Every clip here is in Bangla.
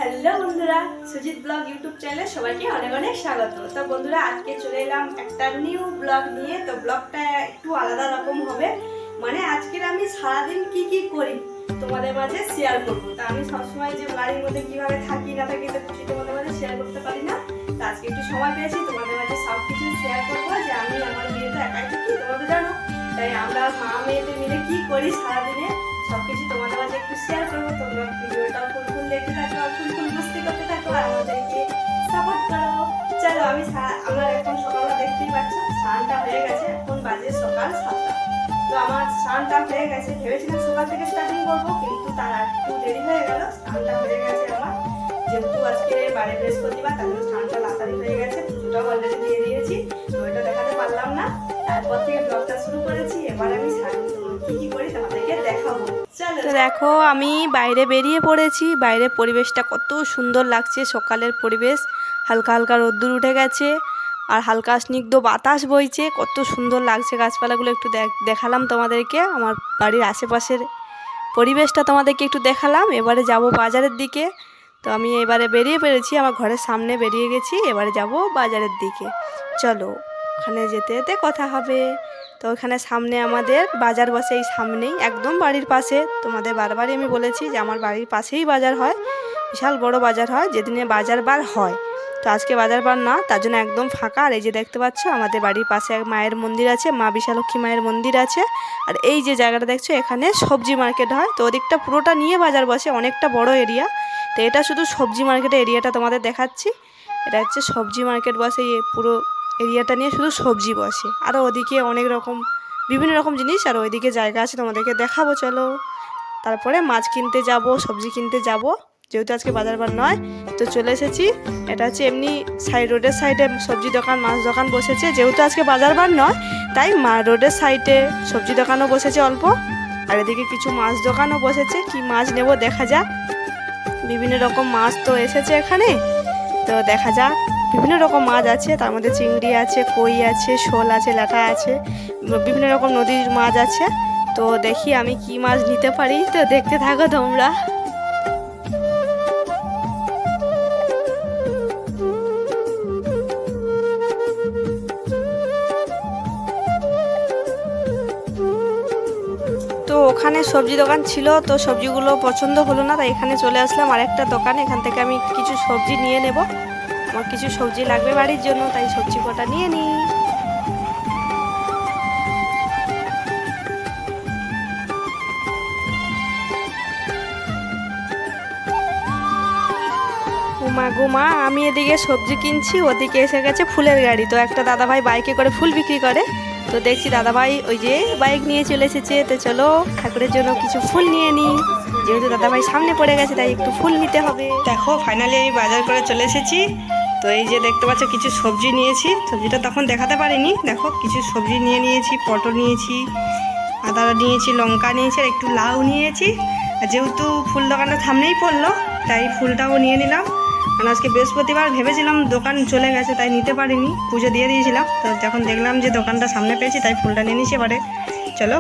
হ্যালো বন্ধুরা, সুজিত ব্লগ ইউটিউব চ্যানেলে সবাইকে অনেক অনেক স্বাগত। তো বন্ধুরা, আজকে চলে এলাম একটা নিউ ব্লগ নিয়ে। তো ব্লগটা একটু আলাদা রকম হবে, মানে আজকের আমি সারাদিন কি কি করি তোমাদের মাঝে শেয়ার করবো। তো আমি সবসময় যে বাড়ির মধ্যে কিভাবে থাকি না থাকি তো কিছু তোমাদের মাঝে শেয়ার করতে পারি না। তো আজকে একটু সময় পেয়েছি, তোমাদের মাঝে সব কিছু শেয়ার করবো। যে আমি আমার মেয়েটা একাই থাকি, তোমরা তো জানো, তাই আমরা মা মেয়েতে মিলে কি করি সারাদিনে সবকিছু তোমাদের মাঝে একটু শেয়ার করবো। তোমরা ভিডিওটা ফুল দেখতে থাকো আর ফুল মস্তি করতে থাকো আর আমাদেরকে সাপোর্ট করো। চলো, আমার এখন সকালটা দেখতেই পাচ্ছ, স্নানটা হয়ে গেছে, এখন বাজে সকাল 7টা। তো আমার স্নানটা হয়ে গেছে, ভেবেছিলাম সকাল থেকে স্টার্টিং করবো, কিন্তু তার একটু দেরি হয়ে গেল। স্নানটা হয়ে গেছে আমার, যেহেতু আজকে বারে বৃহস্পতিবার, তার জন্য স্নানটা তাড়াতাড়ি হয়ে গেছে। পুজোটাও অলরেডি দিয়ে দিয়েছি, তো এটা দেখাতে পারলাম না। তারপর থেকে ব্লগটা শুরু করেছি। এবার আমি কি করি তোমাদেরকে দেখাবো। তো দেখো, আমি বাইরে বেরিয়ে পড়েছি। বাইরের পরিবেশটা কত সুন্দর লাগছে, সকালের পরিবেশ। হালকা হালকা রোদ্দুর উঠে গেছে আর হালকা স্নিগ্ধ বাতাস বইছে, কত সুন্দর লাগছে। গাছপালাগুলো একটু দেখালাম তোমাদেরকে, আমার বাড়ির আশেপাশের পরিবেশটা তোমাদেরকে একটু দেখালাম। এবারে যাব বাজারের দিকে। তো আমি এবারে বেরিয়ে পড়েছি, আমার ঘরের সামনে বেরিয়ে গেছি, এবারে যাব বাজারের দিকে। চলো, ওখানে যেতে যেতে কথা হবে। তো ওখানে সামনে আমাদের বাজার বসে, এই সামনেই একদম বাড়ির পাশে। তোমাদের বারবারই আমি বলেছি যে আমার বাড়ির পাশেই বাজার হয়, বিশাল বড় বাজার হয়, যেদিনে বাজার বার হয়। তো আজকে বাজার বার না, তার জন্য একদম ফাঁকা। আর এই যে দেখতে পাচ্ছ, আমাদের বাড়ির পাশে এক মায়ের মন্দির আছে, মা বিশালক্ষী মায়ের মন্দির আছে। আর এই যে জায়গাটা দেখছো, এখানে সবজি মার্কেট হয়। তো ওদিকটা পুরোটা নিয়ে বাজার বসে, অনেকটা বড় এরিয়া। তো এটা শুধু সবজি মার্কেটের এরিয়াটা তোমাদের দেখাচ্ছি। এটা হচ্ছে সবজি মার্কেট বসে, পুরো এরিয়াটা নিয়ে শুধু সবজি বসে। আরও ওদিকে অনেক রকম বিভিন্ন রকম জিনিস, আর ওইদিকে জায়গা আছে, তোমাদেরকে দেখাবো। চলো, তারপরে মাছ কিনতে যাব, সবজি কিনতে যাব, যেহেতু আজকে বাজার বার নয়। তো চলে এসেছি, এটা হচ্ছে এমনি রোডের সাইডে সবজি দোকান, মাছ দোকান বসেছে। যেহেতু আজকে বাজার বার নয়, তাই রোডের সাইডে সবজি দোকানও বসেছে অল্প, আর এদিকে কিছু মাছ দোকানও বসেছে। কি মাছ নেব দেখা যাক, বিভিন্ন রকম মাছ তো এসেছে এখানে। তো দেখা যাক, বিভিন্ন রকম মাছ আছে, তার মধ্যে চিংড়ি আছে, কই আছে, শোল আছে, ল্যাঠা আছে, বিভিন্ন রকম নদীর মাছ আছে। তো দেখি আমি কি মাছ নিতে পারি, তো দেখতে থাকো তোমরা। তো ওখানে সবজি দোকান ছিল, তো সবজিগুলো পছন্দ হলো না, তাই এখানে চলে আসলাম আরেকটা দোকানে। এখান থেকে আমি কিছু সবজি নিয়ে নেব, আমার কিছু সবজি লাগবে বাড়ির জন্য, তাই সবজি কটা নিয়ে নিই। মা আমি এদিকে সবজি কিনছি, ওদিকে এসে গেছে ফুলের গাড়ি। তো একটা দাদাভাই বাইকে করে ফুল বিক্রি করে, তো দেখছি দাদাভাই ওই যে বাইক নিয়ে চলে এসেছে। তো চলো, ঠাকুরের জন্য কিছু ফুল নিয়ে নিই, যেহেতু দাদাভাই সামনে পড়ে গেছে, তাই একটু ফুল নিতে হবে। দেখো, ফাইনালি আমি বাজার করে চলে এসেছি। তো এই যে দেখতে পাচ্ছ, কিছু সবজি নিয়েছি, সবজিটা তখন দেখাতে পারিনি। দেখো, কিছু সবজি নিয়েছি, পটল নিয়েছি, আদা নিয়েছি, লঙ্কা নিয়েছি, আর একটু লাউ নিয়েছি। আর যেহেতু ফুল দোকানটা সামনেই পড়লো, তাই ফুলটাও নিয়ে নিলাম। কারণ আজকে বৃহস্পতিবার, ভেবেছিলাম দোকান চলে গেছে, তাই নিতে পারিনি, পুজো দিয়ে দিয়েছিলাম। তো যখন দেখলাম যে দোকানটা সামনে পেয়েছি, তাই ফুলটা নিয়ে নিয়েছি। এবারে চলো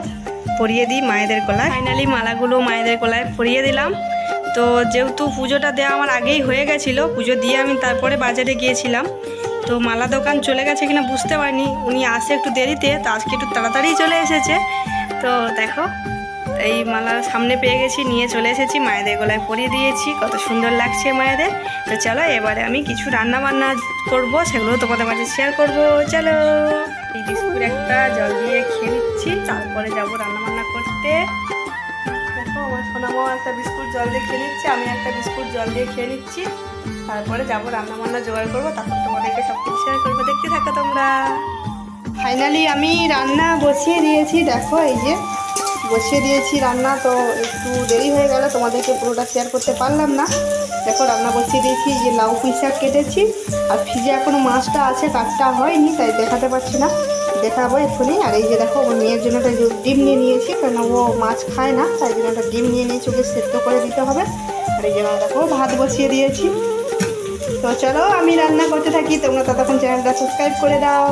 পরিয়ে দিই মায়েদের গলায়। ফাইনালি মালাগুলো মায়েদের গলায় পরিয়ে দিলাম। তো যেহেতু পুজোটা দেওয়া আমার আগেই হয়ে গেছিলো, পুজো দিয়ে আমি তারপরে বাজারে গিয়েছিলাম। তো মালা দোকান চলে গেছে কিনা বুঝতে পারিনি, উনি আসে একটু দেরিতে, তো আজকে একটু তাড়াতাড়ি চলে এসেছে। তো দেখো, এই মালা সামনে পেয়ে গেছি, নিয়ে চলে এসেছি, মায়েদের গলায় পরিয়ে দিয়েছি, কত সুন্দর লাগছে মায়েদের। তো চলো, এবারে আমি কিছু রান্না বান্না করবো, সেগুলো তোমাদের মাঝে শেয়ার করবো। চলো, এই বিস্কুট একটা জল দিয়ে খেয়ে নিচ্ছি, তারপরে যাবো রান্না বান্না করতে। দেখো, আমার সোনামাও একটা বিস্কুট জল দিয়ে খেয়ে নিচ্ছে, আমি একটা বিস্কুট জল দিয়ে খেয়ে নিচ্ছি, তারপরে যাবো রান্না বান্না জোগাড় করবো, তারপর তোমাদেরকে সব কিছু শেয়ার করবো, দেখতে থাকো তোমরা। ফাইনালি আমি রান্না বসিয়ে দিয়েছি। দেখো, এই যে বসিয়ে দিয়েছি রান্না। তো একটু দেরি হয়ে গেল, তোমাদেরকে পুরোটা শেয়ার করতে পারলাম না। দেখো, রান্না বসিয়ে দিয়েছি, যে লাউ পুঁই শাক কেটেছি, আর ফ্রিজে এখনও মাছটা আছে, কাটটা হয়নি, তাই দেখাতে পারছি না, দেখাবো এক্ষুনি। আর এই যে দেখো, ওর মেয়ের জন্য একটা ডিম নিয়ে নিয়েছি, কেন ও মাছ খায় না, তাই জন্য একটা ডিম নিয়ে নিয়েছি, ওকে সেদ্ধ করে দিতে হবে। আর এই যে দেখো, ভাত বসিয়ে দিয়েছি। তো চলো, আমি রান্না করতে থাকি, তোমরা ততক্ষণ চ্যানেলটা সাবস্ক্রাইব করে দাও।